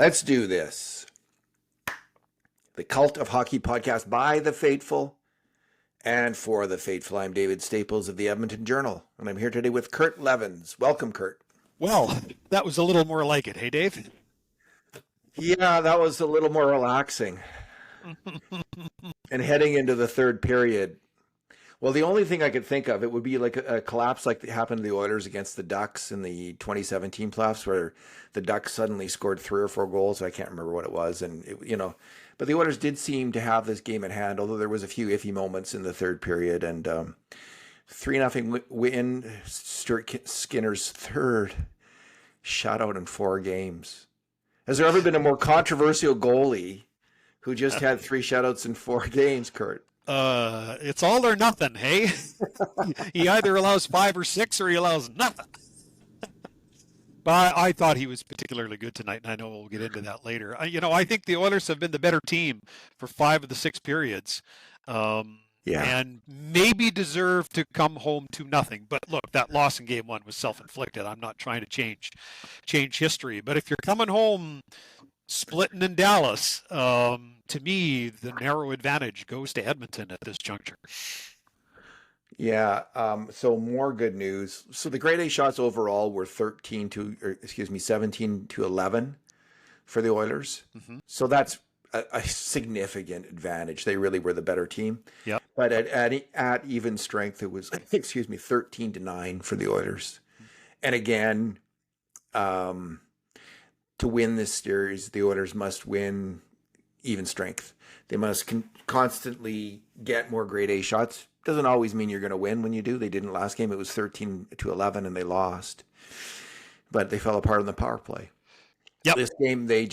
Let's do this. The Cult of Hockey podcast by the faithful and for the faithful. I'm David Staples of the Edmonton Journal, and I'm here today with Kurt Leavins. Welcome, Kurt. Well, that was a little more like it. Hey, Dave? Yeah, that was a little more relaxing. And heading into the third period, well, the only thing I could think of, it would be like a collapse like that happened to the Oilers against the Ducks in the 2017 playoffs, where the Ducks suddenly scored 3 or 4 goals. I can't remember what it was. But the Oilers did seem to have this game at hand, although there was a few iffy moments in the third period. And 3-0 win, Stuart Skinner's third shutout in 4 games. Has there ever been a more controversial goalie who just had 3 shutouts in 4 games, Kurt? It's all or nothing, hey? He either allows 5 or 6 or he allows nothing. But I thought he was particularly good tonight, and I know we'll get into that later. I think the Oilers have been the better team for 5 of the 6 periods. And maybe deserve to come home 2-0. But look, that loss in game 1 was self-inflicted. I'm not trying to change history. But if you're coming home splitting in Dallas, to me, the narrow advantage goes to Edmonton at this juncture. Yeah. So more good news. So the grade A shots overall were 17 to 11 for the Oilers. Mm-hmm. So that's a significant advantage. They really were the better team. Yep. But at even strength, it was 13 to 9 for the Oilers. And again, to win this series, the Oilers must win even strength. They must constantly get more grade A shots. Doesn't always mean you're going to win when you do. They didn't last game. It was 13 to 11 and they lost. But they fell apart on the power play. Yep. This game, they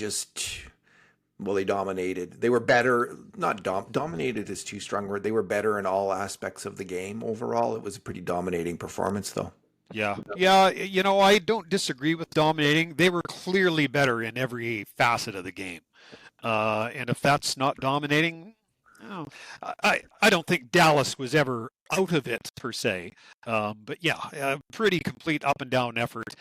dominated. They were better. Not dominated is too strong a word. They were better in all aspects of the game overall. It was a pretty dominating performance, though. Yeah. I don't disagree with dominating. They were clearly better in every facet of the game. And if that's not dominating, I don't think Dallas was ever out of it per se. But yeah, a pretty complete up and down effort.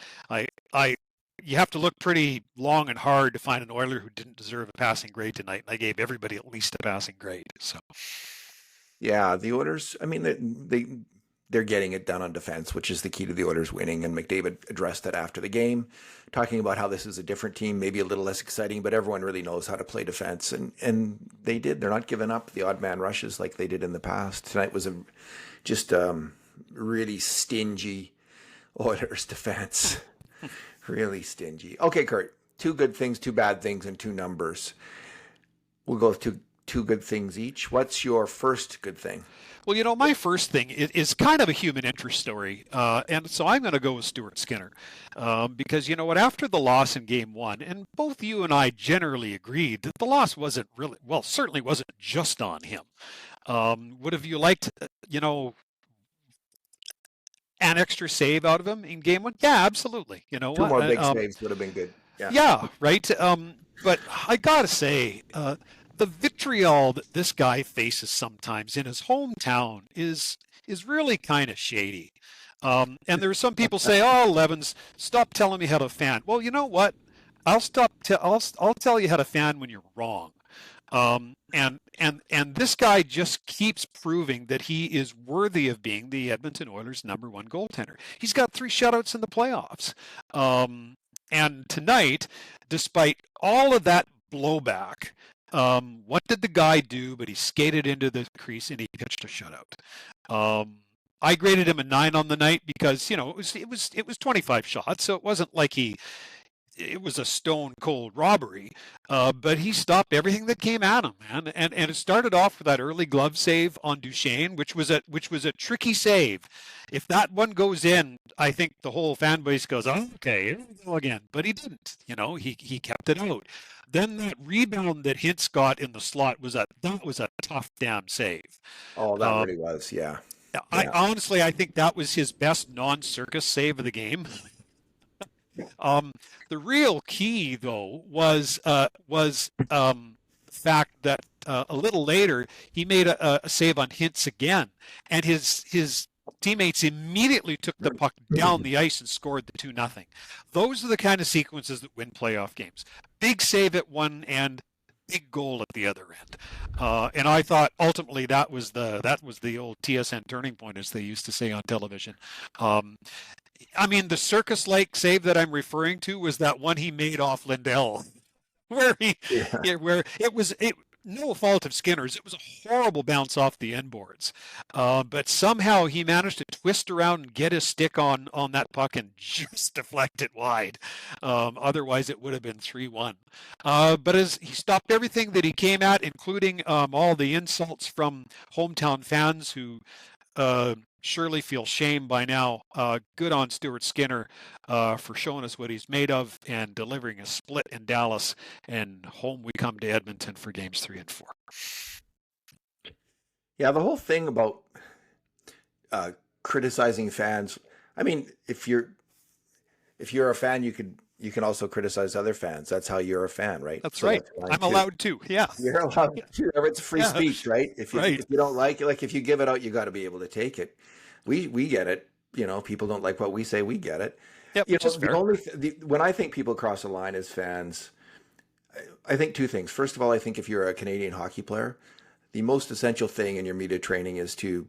You have to look pretty long and hard to find an Oiler who didn't deserve a passing grade tonight. And I gave everybody at least a passing grade. So, yeah, the Oilers. I mean, they're getting it done on defense, which is the key to the Oilers winning. And McDavid addressed that after the game, talking about how this is a different team, maybe a little less exciting, but everyone really knows how to play defense. And they did. They're not giving up the odd man rushes like they did in the past. Tonight was just really stingy Oilers defense. Really stingy. Okay, Kurt, 2 good things, 2 bad things, and 2 numbers. We'll go with two good things each. What's your first good thing? Well, my first thing is kind of a human interest story. And so I'm going to go with Stuart Skinner. Because, you know what, after the loss in game 1, and both you and I generally agreed that the loss wasn't really, well, certainly wasn't just on him. Would have you liked, an extra save out of him in game 1? Yeah, absolutely. 2 more big saves would have been good. Yeah, right. But I got to say, the vitriol that this guy faces sometimes in his hometown is really kind of shady. And there are some people say, "Oh, Leavins, stop telling me how to fan." Well, you know what? I'll tell you how to fan when you're wrong. And this guy just keeps proving that he is worthy of being the Edmonton Oilers' #1 goaltender. He's got 3 shutouts in the playoffs. And tonight, despite all of that blowback, what did the guy do? But he skated into the crease and he pitched a shutout. I graded him a 9 on the night because it was 25 shots, so it wasn't like it was a stone cold robbery. But he stopped everything that came at him, man. And it started off with that early glove save on Duchesne, which was a tricky save. If that one goes in, I think the whole fan base goes, "Oh, okay, here we go again." But he didn't. He kept it out. Then that rebound that Hintz got in the slot was a tough damn save. Oh, that really was, yeah. I think that was his best non-circus save of the game. The real key, though, was the fact that a little later he made a save on Hintz again, and his teammates immediately took the puck down the ice and scored the 2-0. Those are the kind of sequences that win playoff games. Big save at one end, big goal at the other end. And I thought ultimately that was the old TSN turning point, as they used to say on television. I mean, the circus-like save that I'm referring to was that one he made off Lindell, where no fault of Skinner's. It was a horrible bounce off the end boards. But somehow he managed to twist around and get his stick on that puck and just deflect it wide. Otherwise, it would have been 3-1. But as he stopped everything that he came at, including all the insults from hometown fans who surely feel shame by now. Good on Stuart Skinner for showing us what he's made of and delivering a split in Dallas. And home we come to Edmonton for games 3 and 4. Yeah, the whole thing about criticizing fans. I mean, if you're a fan, you can also criticize other fans. That's how you're a fan, right? That's right. I'm allowed to. Yeah, you're allowed to. It's free speech, right? If you don't like it, like if you give it out, you got to be able to take it. We get it. You know, people don't like what we say. We get it. Yep, you know, when I think people cross the line as fans, I think two things. First of all, I think if you're a Canadian hockey player, the most essential thing in your media training is to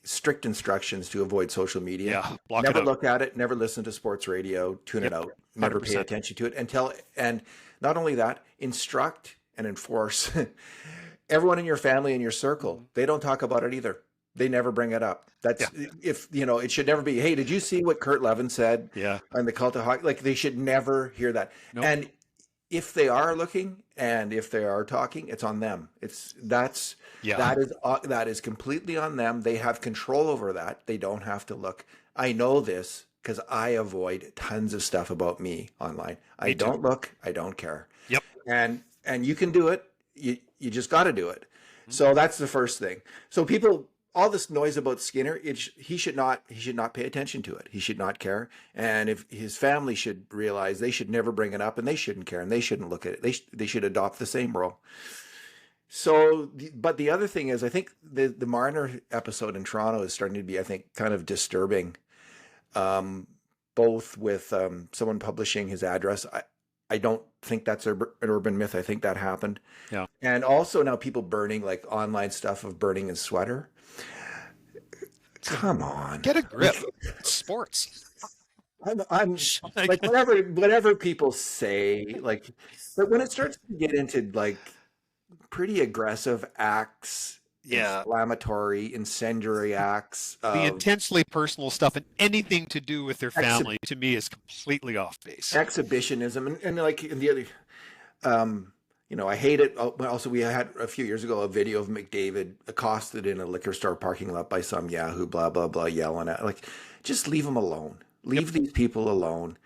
strict instructions to avoid social media. Yeah, never look at it. Never listen to sports radio. Tune it out. Never 100%. Pay attention to it. And not only that, instruct and enforce everyone in your family and your circle. They don't talk about it either. They never bring it up. That's if you know, it should never be, hey, did you see what Kurt Leavins said on the Cult of Hockey? Like they should never hear that. Nope. And if they are looking and if they are talking, it's on them. That is completely on them. They have control over that. They don't have to look. I know this because I avoid tons of stuff about me online. I don't look. I don't care. Yep. And you can do it. You just got to do it. Mm-hmm. So that's the first thing. So people. All this noise about Skinner, he should not pay attention to it. He should not care. And if his family should realize they should never bring it up and they shouldn't care and they shouldn't look at it. They should adopt the same role. So, but the other thing is, I think the Marner episode in Toronto is starting to be, I think, kind of disturbing, both with someone publishing his address. I don't think that's an urban myth. I think that happened. Yeah. And also now people burning like online stuff of burning his sweater. Come on, get a grip. It's sports. I'm like whatever people say, like, but when it starts to get into like pretty aggressive acts, inflammatory, incendiary acts, the intensely personal stuff and anything to do with their family to me is completely off base. Exhibitionism and like in the other, you know, I hate it. Also, we had a few years ago a video of McDavid accosted in a liquor store parking lot by some Yahoo, blah, blah, blah, yelling at. Like, just leave them alone. Leave these people alone.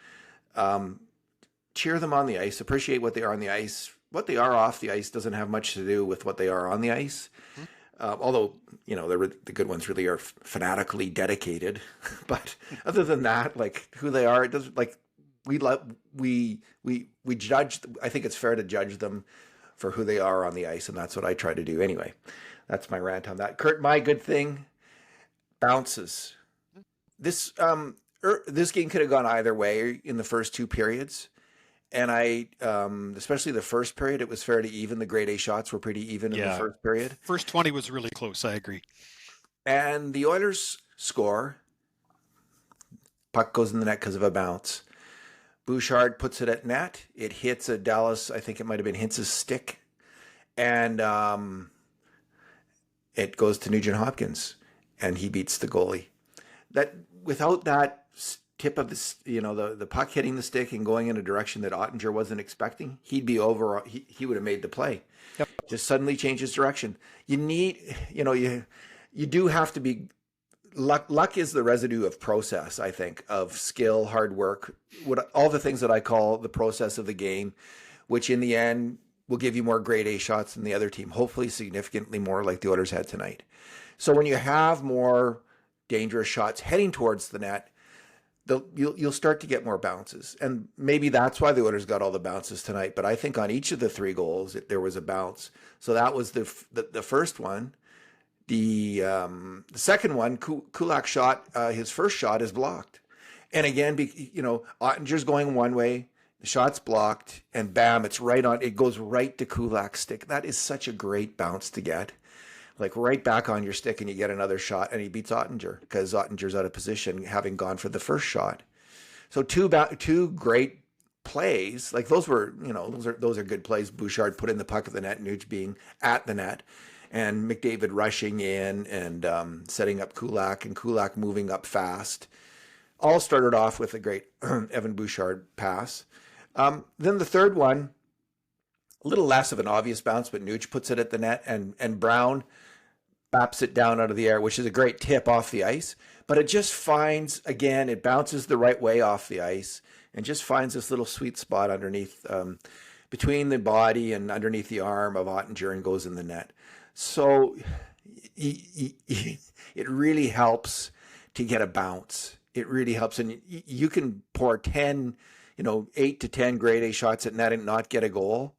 Cheer them on the ice. Appreciate what they are on the ice. What they are off the ice doesn't have much to do with what they are on the ice. Although, you know, the good ones really are fanatically dedicated. But other than that, like who they are, it doesn't like. We judge. I think it's fair to judge them for who they are on the ice, and that's what I try to do. Anyway, that's my rant on that. Kurt, my good thing, bounces. This game could have gone either way in the first two periods, and especially the first period, it was fair to even. The grade A shots were pretty even in the first period. First 20 was really close. I agree. And the Oilers score. Puck goes in the net because of a bounce. Bouchard puts it at net. It hits a Dallas, I think it might have been Hintz's stick. And it goes to Nugent-Hopkins, and he beats the goalie. That without that tip of the puck hitting the stick and going in a direction that Ottinger wasn't expecting, he'd be over. He would have made the play. Yep. Just suddenly change his direction. You need, you do have to be. Luck is the residue of process, I think, of skill, hard work, all the things that I call the process of the game, which in the end will give you more grade A shots than the other team, hopefully significantly more like the Oilers had tonight. So when you have more dangerous shots heading towards the net, you'll start to get more bounces. And maybe that's why the Oilers got all the bounces tonight. But I think on each of the three goals, there was a bounce. So that was the first one. The second one, Kulak shot, his first shot is blocked. And again, Ottinger's going one way, the shot's blocked, and bam, it goes right to Kulak's stick. That is such a great bounce to get. Like right back on your stick, and you get another shot, and he beats Ottinger because Ottinger's out of position, having gone for the first shot. So two great plays. Like those are good plays. Bouchard put in the puck at the net, Nuge being at the net, and McDavid rushing in and setting up Kulak, and Kulak moving up fast. All started off with a great Evan Bouchard pass. Then the third one, a little less of an obvious bounce, but Nuge puts it at the net, and Brown baps it down out of the air, which is a great tip off the ice. But it just finds, again, it bounces the right way off the ice and just finds this little sweet spot underneath, between the body and underneath the arm of Ottinger, and goes in the net. So it really helps to get a bounce. It really helps. And you can pour 8 to 10 grade A shots at net and not get a goal.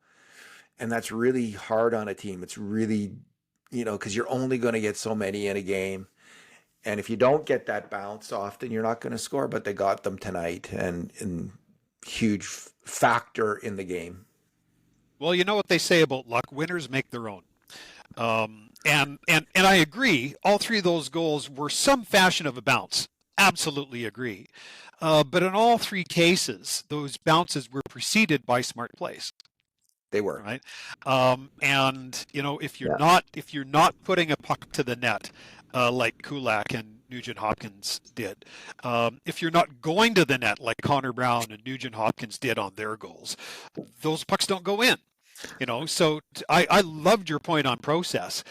And that's really hard on a team. It's really, because you're only going to get so many in a game. And if you don't get that bounce often, you're not going to score. But they got them tonight, and huge factor in the game. Well, you know what they say about luck: winners make their own. And I agree. All three of those goals were some fashion of a bounce. Absolutely agree. But in all three cases, those bounces were preceded by smart plays. They were, right. And if you're not putting a puck to the net like Kulak and Nugent-Hopkins did, if you're not going to the net like Connor Brown and Nugent-Hopkins did on their goals, those pucks don't go in. So I loved your point on process.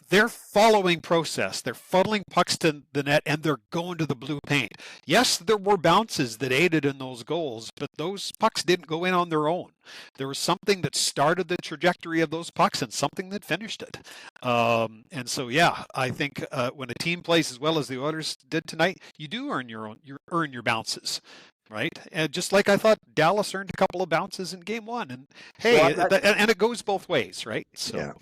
They're following process. They're funneling pucks to the net, and they're going to the blue paint. Yes, there were bounces that aided in those goals, but those pucks didn't go in on their own. There was something that started the trajectory of those pucks and something that finished it. And so, yeah, I think when a team plays as well as the Oilers did tonight, you do earn your bounces. Right, and just like I thought Dallas earned a couple of bounces in Game 1, and hey, and it goes both ways, right? So, yeah.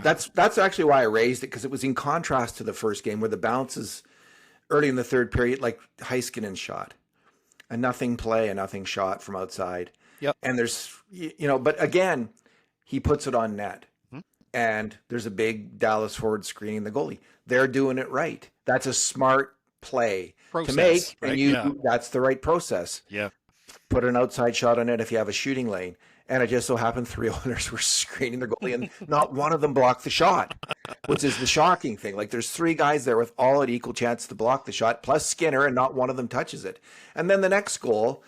That's actually why I raised it, because it was in contrast to the first game where the bounces early in the third period, like Heiskanen's shot, a nothing play, a nothing shot from outside. Yep. And there's but again, he puts it on net, and there's a big Dallas forward screening the goalie. They're doing it right. That's a smart play to make, right? And that's the right process. Yeah. Put an outside shot on it if you have a shooting lane. And it just so happened 3 Oilers were screening their goalie, and not one of them blocked the shot, which is the shocking thing. Like, there's 3 guys there with all an equal chance to block the shot, plus Skinner, and not one of them touches it. And then the next goal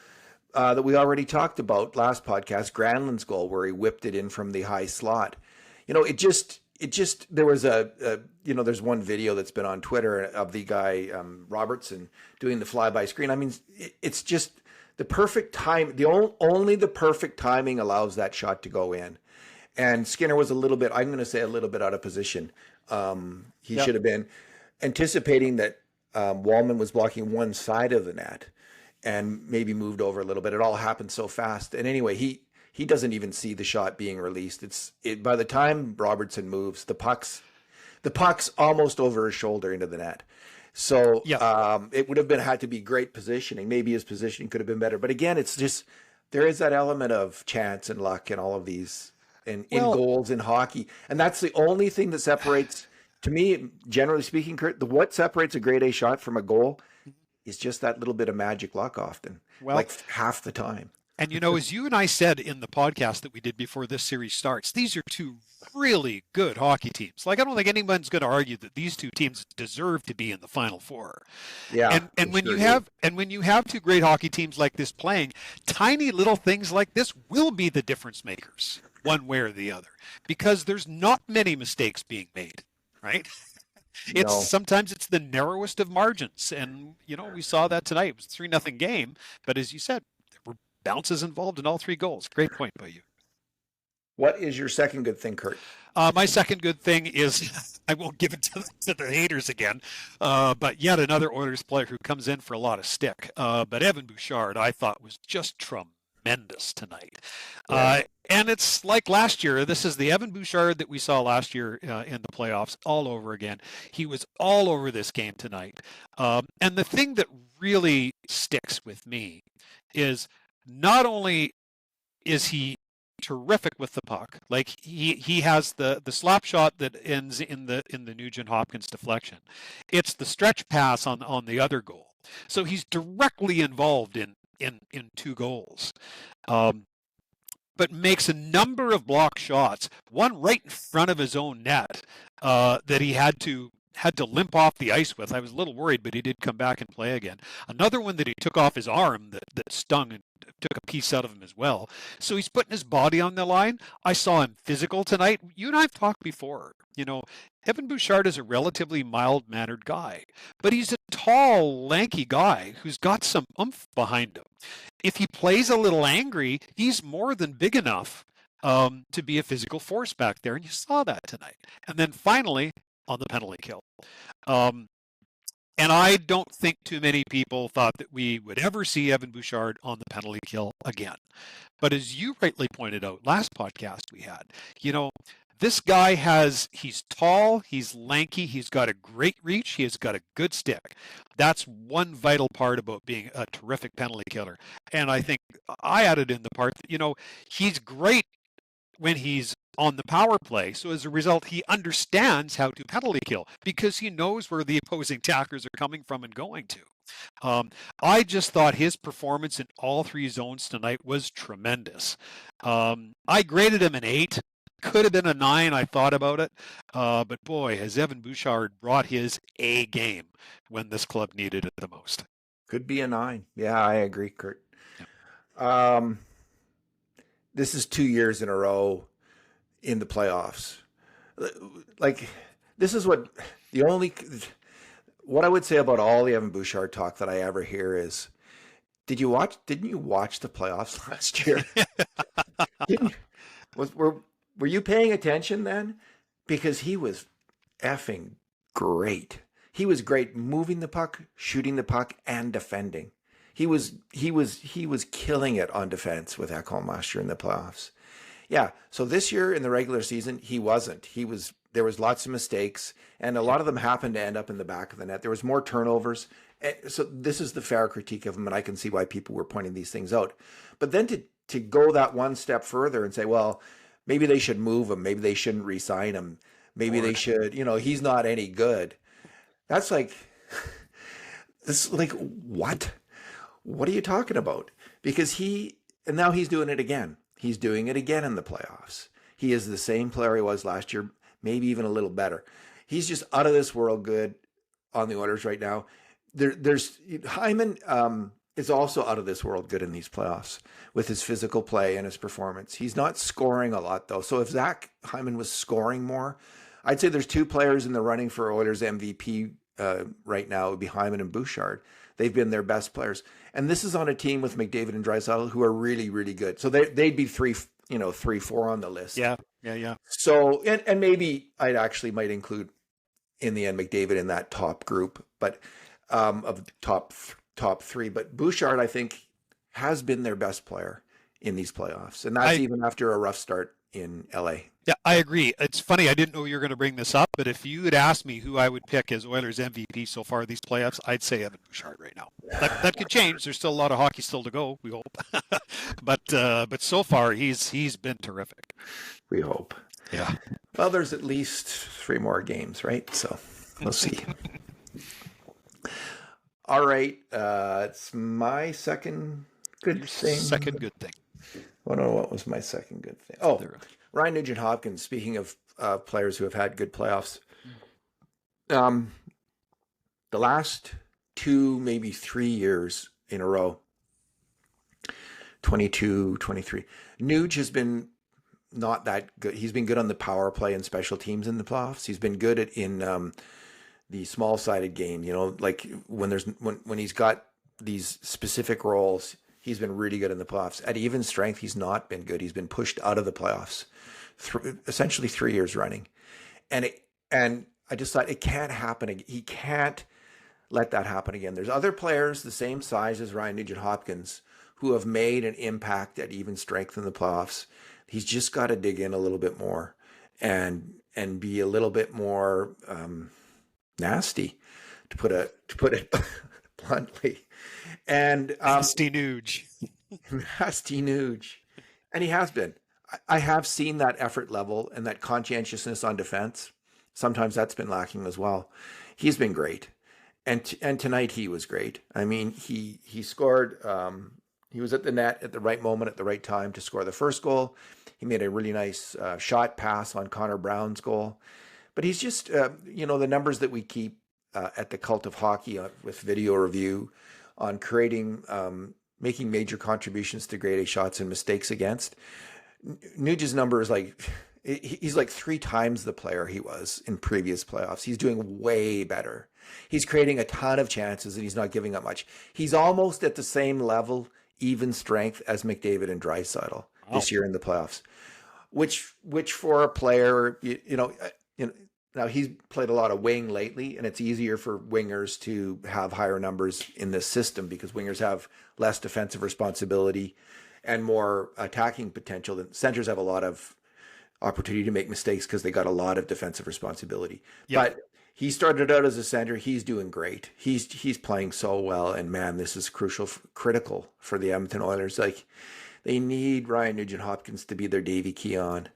that we already talked about last podcast, Granlund's goal, where he whipped it in from the high slot. It just there was there's one video that's been on Twitter of the guy Robertson doing the flyby screen. I mean, it's just the perfect time. Only the perfect timing allows that shot to go in. And Skinner was I'm going to say a little bit out of position. He should have been anticipating that Wallman was blocking one side of the net and maybe moved over a little bit. It all happened so fast. And anyway, he doesn't even see the shot being released. By the time Robertson moves, the puck's almost over his shoulder into the net. So it would have had to be great positioning. Maybe his positioning could have been better. But again, it's just, there is that element of chance and luck in all of these, in goals in hockey. And that's the only thing that separates, to me, generally speaking, Kurt, what separates a grade A shot from a goal is just that little bit of magic luck often, like half the time. And, as you and I said in the podcast that we did before this series starts, these are 2 really good hockey teams. Like, I don't think anyone's going to argue that these 2 teams deserve to be in the Final Four. Yeah. And when you have 2 great hockey teams like this playing, tiny little things like this will be the difference makers, one way or the other, because there's not many mistakes being made, right? Sometimes it's the narrowest of margins. And, we saw that tonight. It was a 3-0 game. But as you said, bounces involved in all 3 goals. Great point by you. What is your second good thing, Kurt? My second good thing is, I won't give it to the haters again, but yet another Oilers player who comes in for a lot of stick. But Evan Bouchard, I thought, was just tremendous tonight. And it's like last year. This is the Evan Bouchard that we saw last year in the playoffs all over again. He was all over this game tonight. And the thing that really sticks with me is not only is he terrific with the puck, like he has the slap shot that ends in the Nugent-Hopkins deflection. It's the stretch pass on the other goal. So he's directly involved in two goals. But makes a number of block shots, one right in front of his own net that he had to limp off the ice with. I was a little worried, but he did come back and play again. Another one that he took off his arm that stung and took a piece out of him as well. So he's putting his body on the line. I saw him physical tonight. You and I have talked before. Evan Bouchard is a relatively mild-mannered guy, but he's a tall, lanky guy who's got some oomph behind him. If he plays a little angry, he's more than big enough to be a physical force back there, and you saw that tonight. And then finally, on the penalty kill. And I don't think too many people thought that we would ever see Evan Bouchard on the penalty kill again. But as you rightly pointed out last podcast we had, this guy he's tall, he's lanky, he's got a great reach, he has got a good stick. That's one vital part about being a terrific penalty killer. And I think I added in the part that, he's great when he's on the power play. So as a result, he understands how to penalty kill because he knows where the opposing attackers are coming from and going to. I just thought his performance in all three zones tonight was tremendous. I graded him an 8. Could have been a 9. I thought about it. But boy, has Evan Bouchard brought his A game when this club needed it the most. Could be a 9. Yeah, I agree, Kurt. Yeah. This is 2 years in a row in the playoffs. Like, this is what I would say about all the Evan Bouchard talk that I ever hear is, didn't you watch the playoffs last year? Were you paying attention then? Because he was effing great. He was great moving the puck, shooting the puck, and defending. He was killing it on defense with Ekholm last year in the playoffs. Yeah, so this year in the regular season, he wasn't. There was lots of mistakes, and a lot of them happened to end up in the back of the net. There was more turnovers. So this is the fair critique of him, and I can see why people were pointing these things out. But then to go that one step further and say, well, maybe they should move him. Maybe they shouldn't re-sign him. Maybe they should, he's not any good. That's like, what? What are you talking about? Because now he's doing it again. He's doing it again in the playoffs. He is the same player he was last year, maybe even a little better. He's just out of this world good on the Oilers right now. There's Hyman is also out of this world good in these playoffs with his physical play and his performance. He's not scoring a lot though. So if Zach Hyman was scoring more, I'd say there's 2 players in the running for Oilers MVP right now. It would be Hyman and Bouchard. They've been their best players. And this is on a team with McDavid and Draisaitl who are really, really good. So they'd be 3-4 on the list. Yeah. So, and maybe I actually might include in the end McDavid in that top group, but of top 3. But Bouchard, I think, has been their best player in these playoffs. And that's even after a rough start in LA. Yeah, I agree. It's funny. I didn't know you were going to bring this up, but if you had asked me who I would pick as Oilers MVP so far these playoffs, I'd say Evan Bouchard right now. That could change. There's still a lot of hockey still to go, we hope. But so far he's been terrific. We hope. Yeah. Well, there's at least 3 more games, right? So we'll see. All right. It's my second good thing. Second good thing. I don't know what was my second good thing. Oh, Ryan Nugent-Hopkins, speaking of players who have had good playoffs. The last 2, maybe 3 years in a row, 22, 23, Nuge has been not that good. He's been good on the power play and special teams in the playoffs. He's been good in the small-sided game, like when he's got these specific roles. He's been really good in the playoffs. At even strength, he's not been good. He's been pushed out of the playoffs essentially 3 years running. And I just thought it can't happen. He can't let that happen again. There's other players the same size as Ryan Nugent-Hopkins who have made an impact at even strength in the playoffs. He's just got to dig in a little bit more and be a little bit more nasty, to put it bluntly. And Nasty Nuge. Nasty Nuge. And he has been. I have seen that effort level and that conscientiousness on defense. Sometimes that's been lacking as well. He's been great. And tonight he was great. I mean, he scored. He was at the net at the right moment at the right time to score the first goal. He made a really nice shot pass on Connor Brown's goal. But he's just, the numbers that we keep at the Cult of Hockey with video review on creating, making major contributions to grade A shots and mistakes against. Nuge's number is he's like 3 times the player he was in previous playoffs. He's doing way better. He's creating a ton of chances and he's not giving up much. He's almost at the same level, even strength, as McDavid and Draisaitl this year in the playoffs, which for a player, now he's played a lot of wing lately, and it's easier for wingers to have higher numbers in this system because wingers have less defensive responsibility and more attacking potential. Than centers have a lot of opportunity to make mistakes because they got a lot of defensive responsibility. Yep. But he started out as a center. He's doing great. He's playing so well, and man, this is critical for the Edmonton Oilers. Like, they need Ryan Nugent-Hopkins to be their Davey Keon,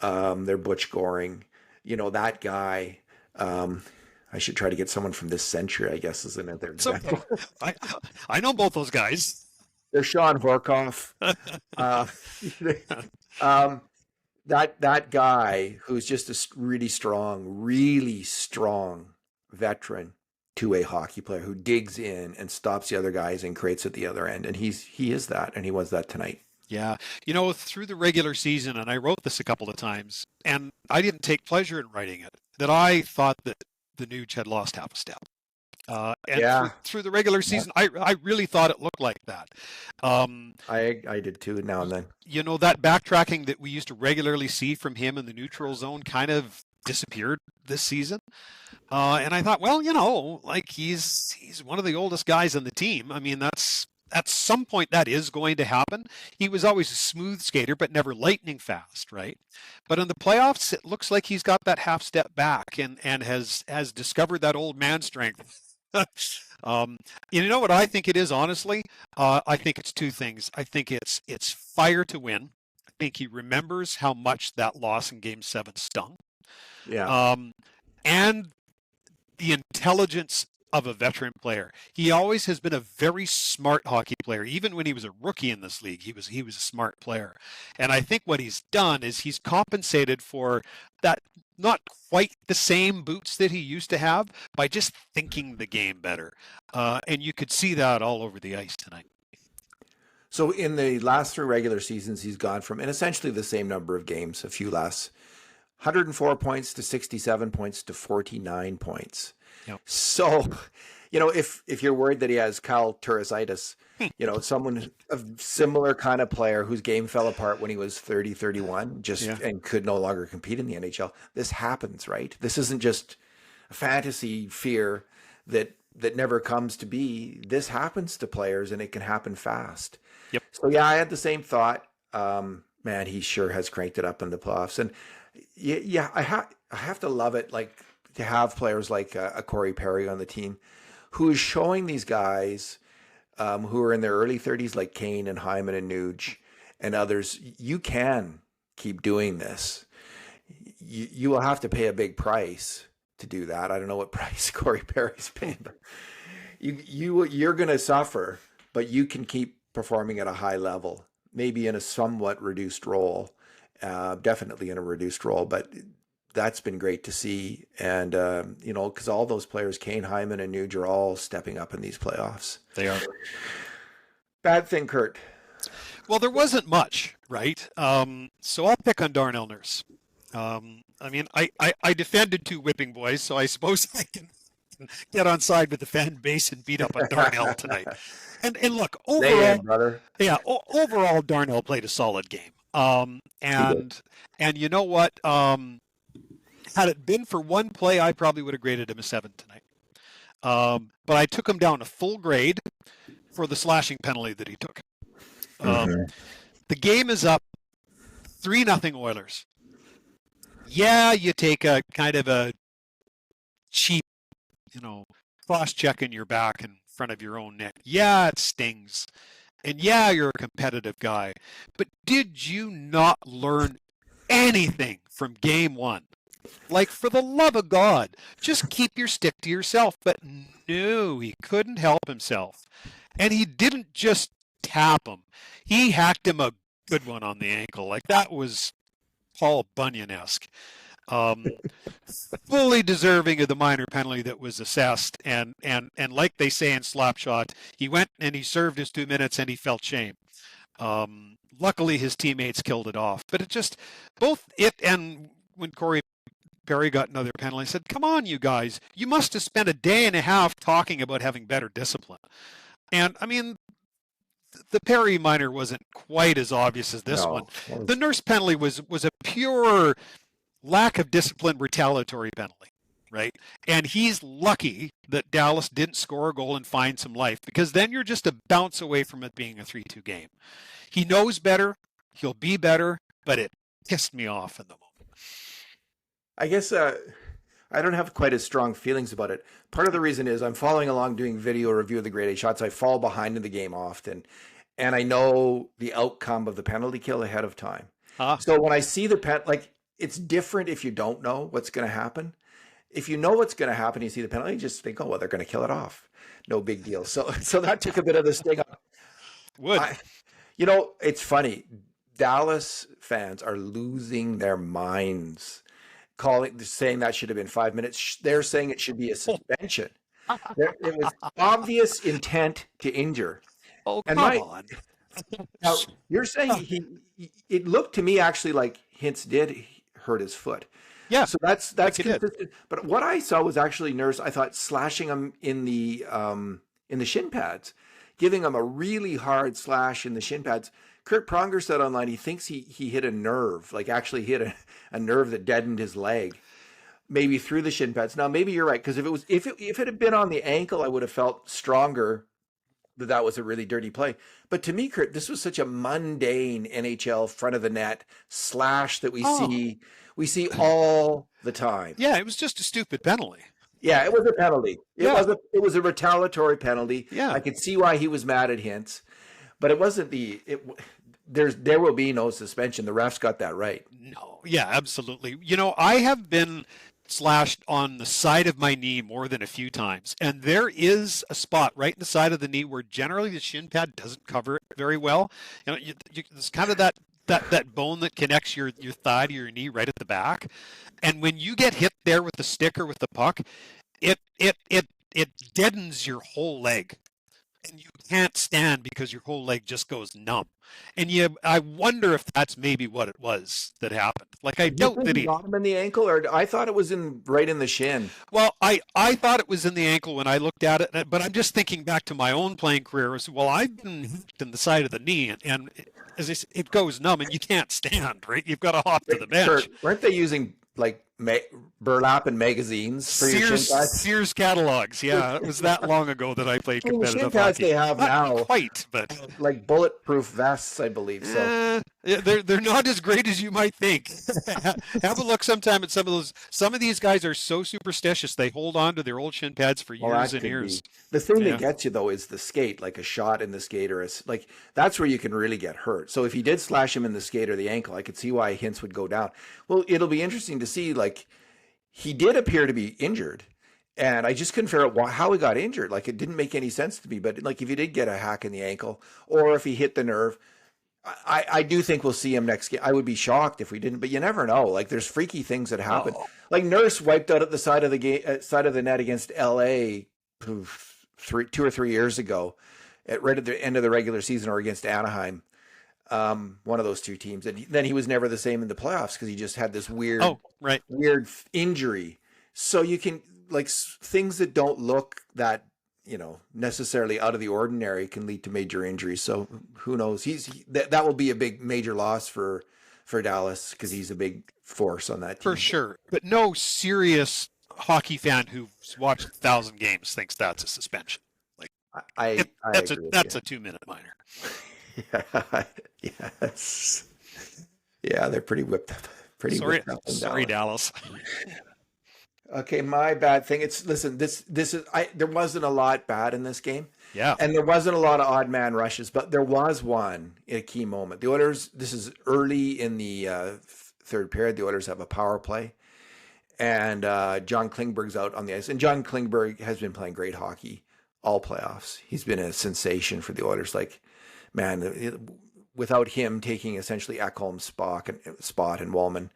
their Butch Goring. That guy. I should try to get someone from this century, I guess, is another example. I know both those guys. They're Sean Horkoff. That guy who's just a really strong veteran two-way hockey player who digs in and stops the other guys and creates at the other end. And he is that, and he was that tonight. Yeah. Through the regular season, and I wrote this a couple of times, and I didn't take pleasure in writing it, that I thought that the Nuge had lost half a step. Through the regular season, I really thought it looked like that. I did too, now and then. That backtracking that we used to regularly see from him in the neutral zone kind of disappeared this season. And I thought, well, he's one of the oldest guys on the team. I mean, that's at some point that is going to happen. He was always a smooth skater, but never lightning fast, right? But in the playoffs, it looks like he's got that half step back and has discovered that old man strength. You know what I think it is, honestly? I think it's 2 things. I think it's fire to win. I think he remembers how much that loss in Game 7 stung. Yeah. And the intelligence of a veteran player. He always has been a very smart hockey player. Even when he was a rookie in this league, he was a smart player. And I think what he's done is he's compensated for that not quite the same boots that he used to have by just thinking the game better. And you could see that all over the ice tonight. So in the last 3 regular seasons, he's gone from, in essentially the same number of games, a few less, 104 points to 67 points to 49 points. Yep. So, if you're worried that he has Kyle Turrisitis, someone, a similar kind of player whose game fell apart when he was 30, 31, and could no longer compete in the NHL. This happens, right? This isn't just a fantasy fear that never comes to be. This happens to players, and it can happen fast. Yep. So, yeah, I had the same thought. Man, he sure has cranked it up in the playoffs. And, yeah, I have to love it, to have players like a Corey Perry on the team who is showing these guys who are in their early 30s, like Kane and Hyman and Nuge and others, you can keep doing this. You will have to pay a big price to do that. I don't know what price Corey Perry's paying, but you're going to suffer, but you can keep performing at a high level, maybe in a somewhat reduced role, definitely in a reduced role, but that's been great to see. And, because all those players, Kane, Hyman, and Nuge, are all stepping up in these playoffs. They are. Bad thing, Kurt. Well, there wasn't much, right? So I'll pick on Darnell Nurse. I defended 2 whipping boys, so I suppose I can get on side with the fan base and beat up on Darnell tonight. And look, overall, Darnell played a solid game. And you know what? Had it been for one play, I probably would have graded him a 7 tonight. But I took him down a full grade for the slashing penalty that he took. Mhm. The game is up 3-0 Oilers. Yeah, you take a kind of a cheap, cross check in your back in front of your own net. Yeah, it stings. And yeah, you're a competitive guy. But did you not learn anything from game one? Like, for the love of God, just keep your stick to yourself. But no, he couldn't help himself. And he didn't just tap him. He hacked him a good one on the ankle. Like, that was Paul Bunyan-esque. Fully deserving of the minor penalty that was assessed. And like they say in Slapshot, he went and he served his 2 minutes and he felt shame. Luckily, his teammates killed it off. But it just, both it and when Corey Perry got another penalty, I said, come on, you guys. You must have spent a day and a half talking about having better discipline. And, I mean, the Perry minor wasn't quite as obvious as this one. The Nurse penalty was a pure lack of discipline retaliatory penalty, right? And he's lucky that Dallas didn't score a goal and find some life, because then you're just a bounce away from it being a 3-2 game. He knows better. He'll be better, but it pissed me off in the moment. I guess I don't have quite as strong feelings about it. Part of the reason is I'm following along doing video review of the grade A shots. I fall behind in the game often, and I know the outcome of the penalty kill ahead of time. So when I see the it's different if you don't know what's going to happen. If you know what's going to happen, you see the penalty, you just think, oh, well, they're going to kill it off. No big deal. So that took a bit of the sting off. It's funny. Dallas fans are losing their minds, saying that should have been 5 minutes. They're saying it should be a suspension. It was obvious intent to injure. Oh, come on. Now, you're saying it looked to me actually like Hintz did hurt his foot. Yeah. So that's consistent. But what I saw was actually Nurse, I thought, slashing him in the shin pads, giving him a really hard slash in the shin pads. Kurt Pronger said online he thinks he hit a nerve, like actually hit a nerve that deadened his leg, maybe through the shin pads. Now maybe you're right, because if it had been on the ankle, I would have felt stronger that was a really dirty play. But to me, Kurt, this was such a mundane NHL front of the net slash that we see all the time. Yeah, it was just a stupid penalty. Yeah, it was a penalty. It was a retaliatory penalty. Yeah. I could see why he was mad at Hintz, but it wasn't there will be no suspension. The refs got that right. No. Yeah, absolutely. I have been slashed on the side of my knee more than a few times, and there is a spot right in the side of the knee where generally the shin pad doesn't cover it very well. It's kind of that bone that connects your thigh to your knee right at the back, and when you get hit there with the stick or with the puck, it deadens your whole leg, and you can't stand because your whole leg just goes numb. And I wonder if that's maybe what it was that happened. Like, I doubt that he got him in the ankle, or I thought it was right in the shin. Well, I thought it was in the ankle when I looked at it, but I'm just thinking back to my own playing career. I've been hit in the side of the knee, and as I said, it goes numb, and you can't stand, right? You've got to hop to the bench. Kurt, weren't they using like burlap and magazines for your shin pads? Sears catalogs. Yeah, it was that long ago that I played competitive shin pads hockey. They have not now, quite, but like bulletproof vests, I believe. So they're not as great as you might think. Have a look sometime at some of those. Some of these guys are so superstitious they hold on to their old shin pads for years and years. The thing that gets you though is the skate, like a shot in the skate, or that's where you can really get hurt. So if he did slash him in the skate or the ankle, I could see why Hintz would go down. Well, it'll be interesting to see. Like, he did appear to be injured, and I just couldn't figure out how he got injured. Like, it didn't make any sense to me. But like, if he did get a hack in the ankle, or if he hit the nerve, I do think we'll see him next game. I would be shocked if we didn't, but you never know. Like, there's freaky things that happen. Like, Nurse wiped out at the side of the net against LA 2 or 3 years ago, right at the end of the regular season, or against Anaheim. One of those two teams, and then he was never the same in the playoffs because he just had this weird injury. So you can, like, things that don't look that necessarily out of the ordinary can lead to major injuries. So who knows? That will be a big major loss for Dallas, because he's a big force on that team. For sure, but no serious hockey fan who's watched 1,000 games thinks that's a suspension. Like, that's a 2-minute minor. Yeah. Yes. Yeah, they're pretty whipped up. Pretty Sorry, whipped up in sorry, Dallas. Dallas. Okay, my bad thing. It's listen. This is I. There wasn't a lot bad in this game, Yeah. and there wasn't a lot of odd man rushes, but there was one in a key moment. The Oilers. This is early in the third period. The Oilers have a power play, and John Klingberg's out on the ice, and John Klingberg has been playing great hockey all playoffs. He's been a sensation for the Oilers. Like, man, without him taking essentially Ekholm's spot and Wallman.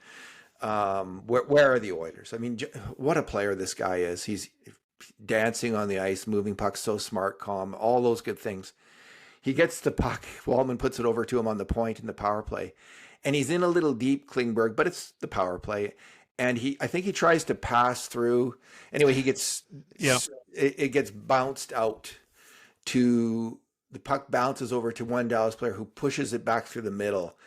Where are the Oilers? I mean, what a player this guy is. He's dancing on the ice, moving pucks, so smart, calm, all those good things. He gets the puck. Wallman puts it over to him on the point in the power play. And he's in a little deep, Klingberg, but it's the power play. And I think he tries to pass through. Anyway, he gets, it gets bounced out to, the puck bounces over to one Dallas player who pushes it back through the middle.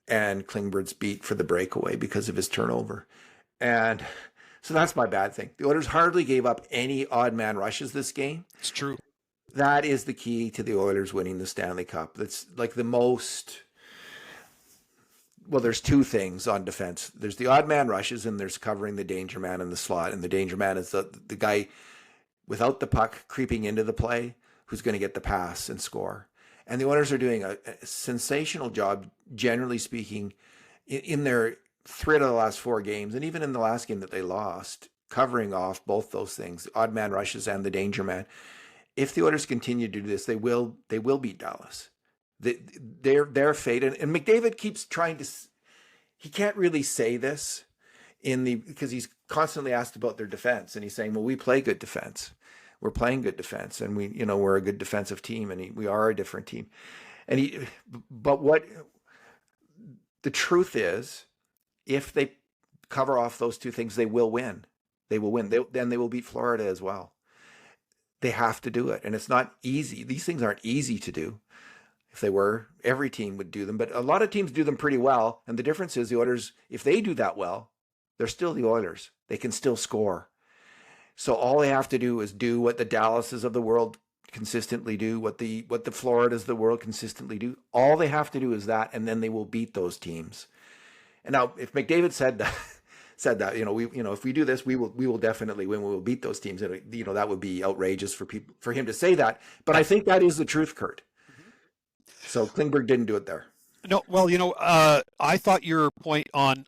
And Klingberg's beat for the breakaway because of his turnover. And so that's my bad thing. The Oilers hardly gave up any odd man rushes this game. It's true. That is the key to the Oilers winning the Stanley Cup. That's like the most, well, there's two things on defense. There's the odd man rushes and there's covering the danger man in the slot. And the danger man is the guy without the puck creeping into the play who's going to get the pass and score. And the Oilers are doing a sensational job, generally speaking, in their 3 out of the last 4 games, and even in the last game that they lost, covering off both those things, odd man rushes and the danger man. If the Oilers continue to do this, they will beat Dallas. They're fate. And McDavid keeps trying to, he can't really say this because he's constantly asked about their defense, and he's saying, well, we play good defense. We're playing good defense, and we're a good defensive team, and we are a different team. But what the truth is, if they cover off those two things, they will win. They will win. Then they will beat Florida as well. They have to do it, and it's not easy. These things aren't easy to do. If they were, every team would do them, but a lot of teams do them pretty well. And the difference is the Oilers, if they do that well, they're still the Oilers. They can still score. So all they have to do is do what the Dallases of the world consistently do, what the Floridas of the world consistently do. All they have to do is that, and then they will beat those teams. And now, if McDavid said that, if we do this, we will definitely win. We will beat those teams. And that would be outrageous for him to say that. But I think that is the truth, Kurt. So Klingberg didn't do it there. No, well, I thought your point on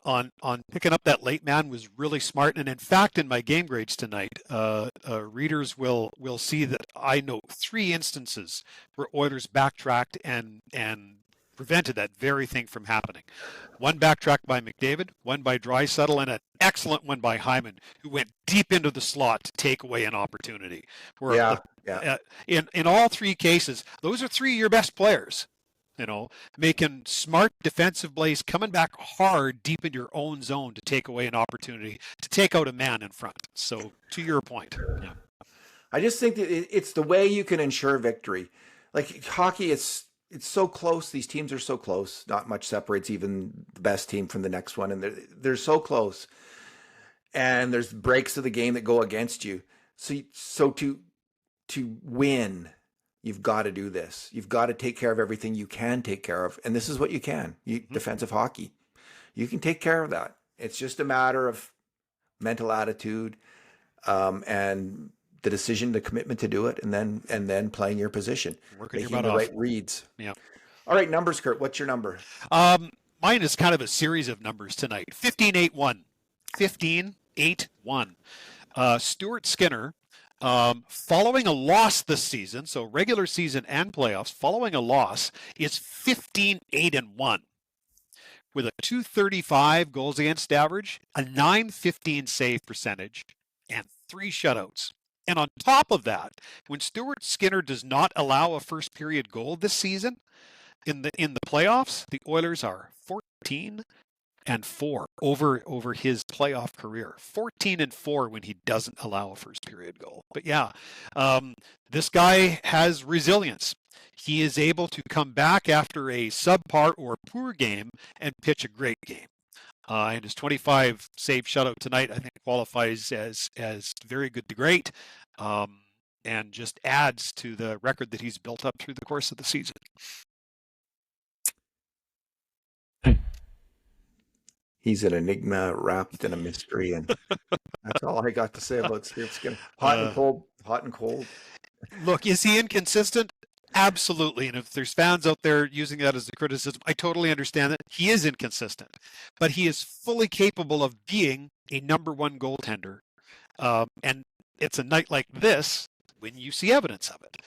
picking up that late man was really smart, and in fact, in my game grades tonight, readers will see that I note 3 instances where Oilers backtracked and prevented that very thing from happening. One backtracked by McDavid, one by Draisaitl, and an excellent one by Hyman, who went deep into the slot to take away an opportunity. In all 3 cases, those are 3 of your best players. Making smart defensive plays, coming back hard deep in your own zone to take away an opportunity, to take out a man in front. So, to your point. Yeah. I just think that it's the way you can ensure victory. Like hockey, it's so close. These teams are so close. Not much separates even the best team from the next one. And they're so close. And there's breaks of the game that go against you. So to win, you've got to do this. You've got to take care of everything you can take care of. And this is what you can. Defensive hockey. You can take care of that. It's just a matter of mental attitude and the decision, the commitment to do it, and then playing your position. Working making the right reads. Yeah. All right, numbers, Kurt. What's your number? Mine is kind of a series of numbers tonight. 15-8-1. 15-8-1. Stuart Skinner, following a loss this season, so regular season and playoffs, following a loss, is 15-8-1 with a .235 goals against average, a .915 save percentage, and 3 shutouts. And on top of that, when Stuart Skinner does not allow a first period goal this season in the playoffs, the Oilers are 14-4 over his playoff career. 14-4 when he doesn't allow a first period goal. But yeah, this guy has resilience. He is able to come back after a subpar or poor game and pitch a great game. And his 25 save shutout tonight, I think, qualifies as very good to great, and just adds to the record that he's built up through the course of the season. He's an enigma wrapped in a mystery, and that's all I got to say about Stuart Skinner. Hot and Uh, cold, hot and cold. Look, is he inconsistent? Absolutely. And if there's fans out there using that as a criticism, I totally understand that. He is inconsistent, but he is fully capable of being a number one goaltender. And it's a night like this when you see evidence of it.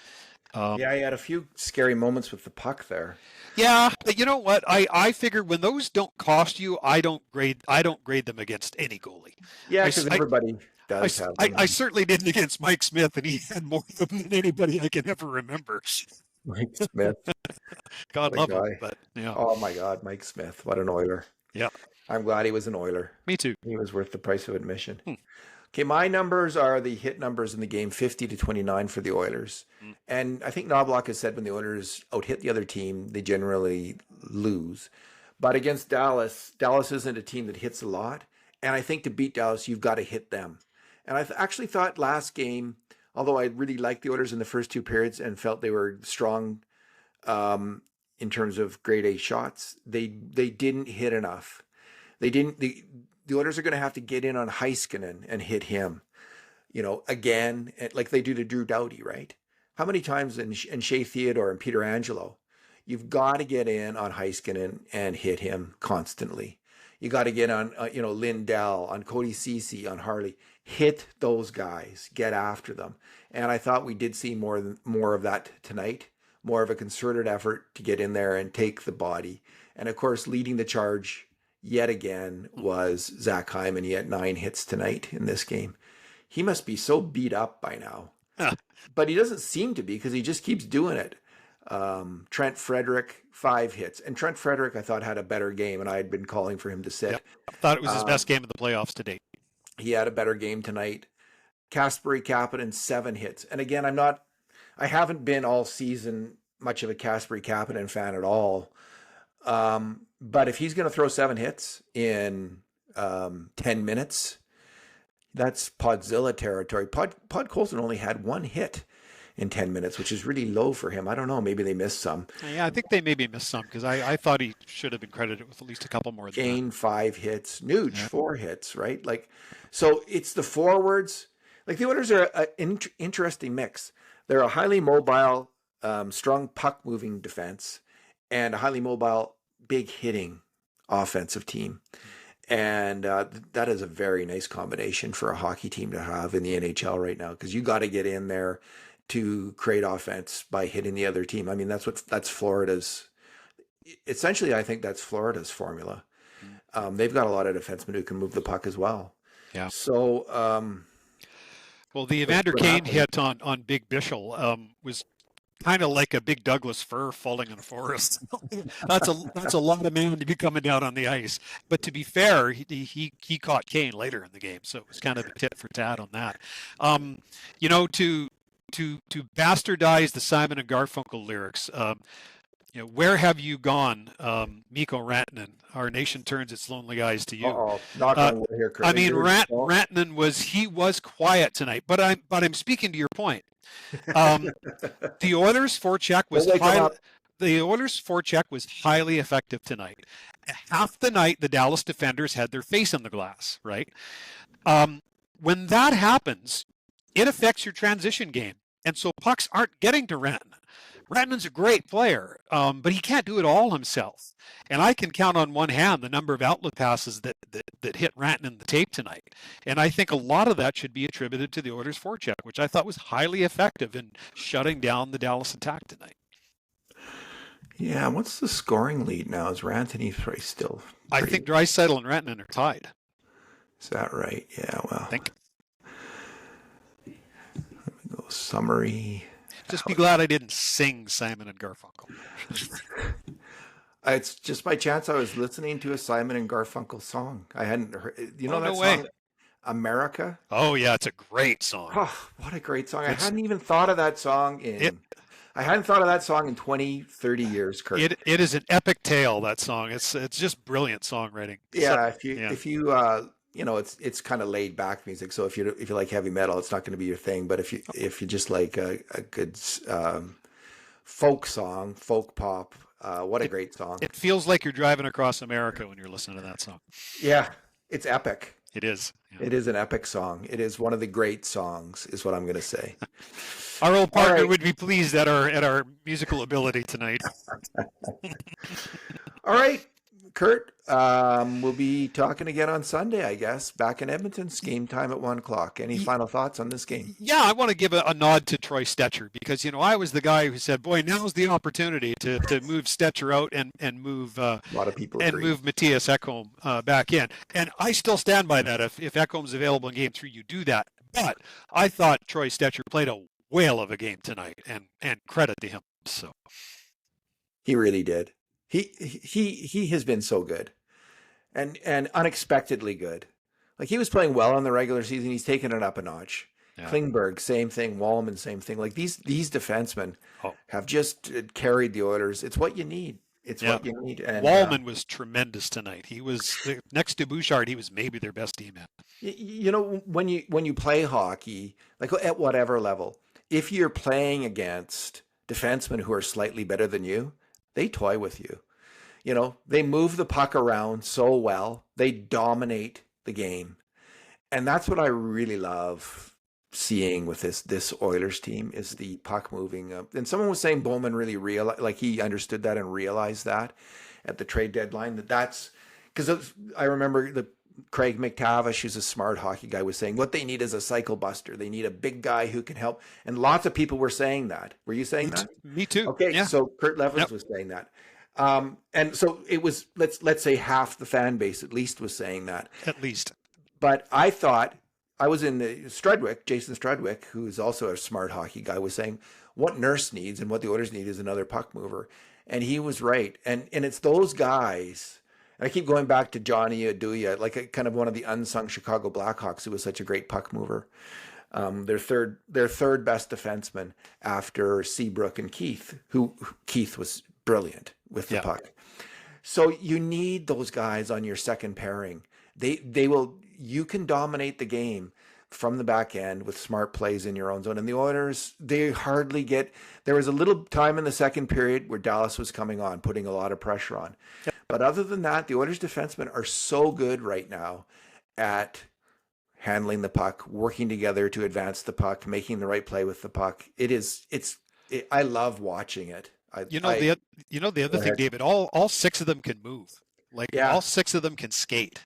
Yeah, he had a few scary moments with the puck there. Yeah, but you know what? I figure when those don't cost you, I don't grade them against any goalie. Yeah, I, because I, everybody does have them. I certainly didn't against Mike Smith, and he had more of them than anybody I can ever remember. Mike Smith, God what a love him, guy. but yeah, Oh my God, Mike Smith, what an Oiler. yeah, I'm glad he was an Oiler. me too. He was worth the price of admission. Hmm. Okay, my numbers are the hit numbers in the game, 50-29 for the Oilers. And I think Knobloch has said when the Oilers out-hit the other team, they generally lose. But against Dallas, Dallas isn't a team that hits a lot. And I think to beat Dallas, you've got to hit them. And I actually thought last game, although I really liked the Oilers in the first two periods and felt they were strong in terms of grade A shots, they didn't hit enough. The Oilers are going to have to get in on Heiskanen and hit him, again, like they do to Drew Doughty, right? How many times in Shea Theodore and Peter Angelo, you've got to get in on Heiskanen and hit him constantly. You got to get on, Lindell, on Cody Ceci, on Harley. Hit those guys. Get after them. And I thought we did see more of that tonight, more of a concerted effort to get in there and take the body. And of course, leading the charge yet again was Zach Hyman. He had 9 hits tonight in this game. He must be so beat up by now. But he doesn't seem to be because he just keeps doing it. Trent Frederick, 5 hits. And Trent Frederick, I thought, had a better game, and I had been calling for him to sit. Yep. I thought it was his best game of the playoffs to date. He had a better game tonight. Kasperi Kapanen, 7 hits. And again, I haven't been all season much of a Kasperi Kapanen fan at all. But if he's going to throw 7 hits in 10 minutes, that's Podzilla territory. Pod Colson only had 1 hit in 10 minutes, which is really low for him. I don't know. Maybe they missed some. Yeah, I think they maybe missed some because I thought he should have been credited with at least a couple more. Kane, 5 hits. Nuge, 4 hits, right? So it's the forwards. The Oilers are an interesting mix. They're a highly mobile, strong puck-moving defense and a highly mobile, big hitting offensive team. And that is a very nice combination for a hockey team to have in the NHL right now, because you got to get in there to create offense by hitting the other team. I mean, that's Florida's. Essentially, I think that's Florida's formula. They've got a lot of defensemen who can move the puck as well. Yeah. So, well, the Evander Kane hit on Big Bishop was kind of like a big Douglas fir falling in a forest. That's a lot of man to be coming down on the ice. But to be fair, he caught Kane later in the game, so it was kind of a tit for tat on that. To bastardize the Simon and Garfunkel lyrics. Where have you gone, Mikko Rantanen? Our nation turns its lonely eyes to you. Knock on wood here, Kurt. I mean, Rantanen was quiet tonight, but I'm speaking to your point. The Oilers' forecheck was highly effective tonight. Half the night, the Dallas defenders had their face in the glass. Right. When that happens, it affects your transition game, and so pucks aren't getting to Rantanen. Rantanen's a great player, but he can't do it all himself. And I can count on one hand the number of outlet passes that hit Rantanen in the tape tonight. And I think a lot of that should be attributed to the Oilers' forecheck, which I thought was highly effective in shutting down the Dallas attack tonight. Yeah, what's the scoring lead now? Is Rantanen probably still? I think Draisaitl and Rantanen are tied. Is that right? Yeah, well. I think. Let me go summary. Just be glad I didn't sing Simon and Garfunkel. It's just by chance I was listening to a Simon and Garfunkel song. I hadn't heard. That no song, way. America? Oh yeah, it's a great song. Oh, what a great song! I hadn't even thought of that song I hadn't thought of that song in 20, 30 years, Kurt. It is an epic tale, that song. It's just brilliant songwriting. Yeah, if you it's kind of laid back music. So if you like heavy metal, it's not going to be your thing. But if you just like a good folk song, folk pop, What a great song. It feels like you're driving across America when you're listening to that song. Yeah, it's epic. It is. Yeah. It is an epic song. It is one of the great songs, is what I'm going to say. Our old All partner right. would be pleased at our musical ability tonight. All right, Kurt. We'll be talking again on Sunday, I guess. Back in Edmonton, game time at 1:00. Any final thoughts on this game? Yeah, I want to give a nod to Troy Stetcher because, I was the guy who said, boy, now's the opportunity to move Stetcher out and move A lot of people and agree. move Matthias Ekholm back in. And I still stand by that. If Ekholm's available in game 3, you do that. But I thought Troy Stetcher played a whale of a game tonight, and credit to him. So He really did. He has been so good, and unexpectedly good. Like, he was playing well in the regular season. He's taken it up a notch. Yeah. Klingberg, same thing. Wallman, same thing. Like, these defensemen have just carried the Oilers. It's what you need. It's what you need. And Wallman was tremendous tonight. He was next to Bouchard. He was maybe their best D-man. When you play hockey, like at whatever level, if you're playing against defensemen who are slightly better than you, they toy with you. They move the puck around so well. They dominate the game. And that's what I really love seeing with this Oilers team, is the puck moving. And someone was saying Bowman really he understood that and realized that at the trade deadline. That's because I remember Craig McTavish, who's a smart hockey guy, was saying what they need is a cycle buster. They need a big guy who can help. And lots of people were saying that. Were you saying that? Me too. Okay, yeah. So Kurt Leavins was saying that. And so it was, let's say half the fan base at least was saying that. At least. But I thought, I was in Jason Strudwick, who's also a smart hockey guy, was saying what Nurse needs and what the Oilers need is another puck mover. And he was right. And it's those guys. And I keep going back to Johnny Aduya, like kind of one of the unsung Chicago Blackhawks, who was such a great puck mover. Their third best defenseman after Seabrook and Keith, who Keith was brilliant with the puck. So you need those guys on your second pairing. You can dominate the game from the back end with smart plays in your own zone. And the Oilers, they hardly get, there was a little time in the second period where Dallas was coming on, putting a lot of pressure on. Yep. But other than that, the Oilers defensemen are so good right now at handling the puck, working together to advance the puck, making the right play with the puck. I love watching it. The other thing, David, all 6 of them can move. All 6 of them can skate.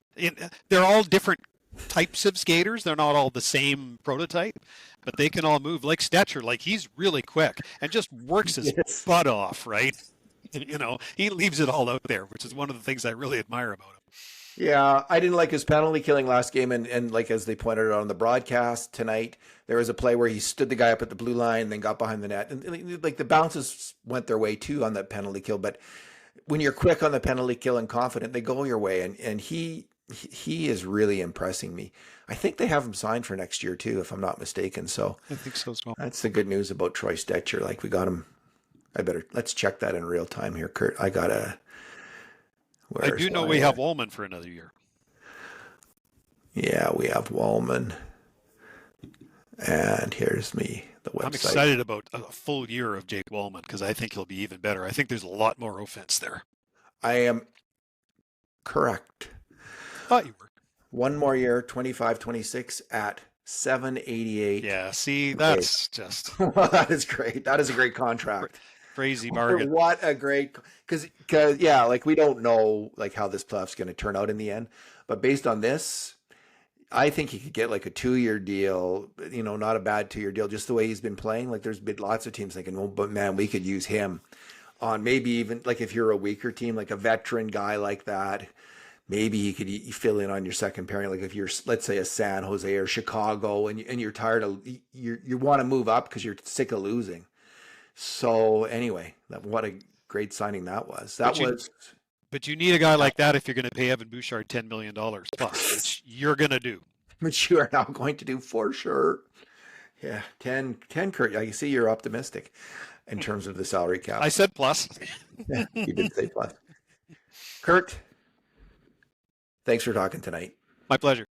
They're all different types of skaters. They're not all the same prototype, but they can all move. Like Stetcher, he's really quick and just works his butt off, right? He leaves it all out there, which is one of the things I really admire about him. Yeah, I didn't like his penalty killing last game, and like as they pointed out on the broadcast tonight, there was a play where he stood the guy up at the blue line and then got behind the net, and the bounces went their way too on that penalty kill. But when you're quick on the penalty kill and confident, they go your way, and he is really impressing me. I think they have him signed for next year too, if I'm not mistaken. So I think so as well. That's the good news about Troy Stetcher. We got him. Let's check that in real time here, Kurt. I do know we have Wallman for another year. Yeah, we have Wallman. And here's the website. I'm excited about a full year of Jake Wallman because I think he'll be even better. I think there's a lot more offense there. I am correct. Thought you were. One more year, 25-26 at $788. Yeah, see, that's just... Well, that is great. That is a great contract. Crazy bargain. What a great... Because we don't know how this playoff's going to turn out in the end. But based on this, I think he could get a 2-year deal, not a bad 2-year deal, just the way he's been playing. There's been lots of teams thinking, well, but man, we could use him on maybe even if you're a weaker team, a veteran guy like that. Maybe he could fill in on your second pairing. If you're, let's say, a San Jose or Chicago, and you're tired of, you want to move up because you're sick of losing. So anyway, what a great signing that was. But you need a guy like that if you're going to pay Evan Bouchard $10 million plus, which you're going to do. Which you are now going to do for sure. Yeah, 10, Kurt. I see you're optimistic in terms of the salary cap. I said plus. Yeah, you did say plus. Kurt, thanks for talking tonight. My pleasure.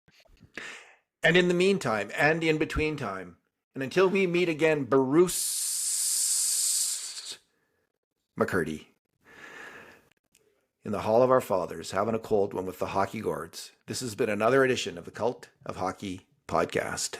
And in the meantime, and in between time, and until we meet again, Bruce McCurdy, in the Hall of Our Fathers, having a cold one with the hockey gourds. This has been another edition of the Cult of Hockey podcast.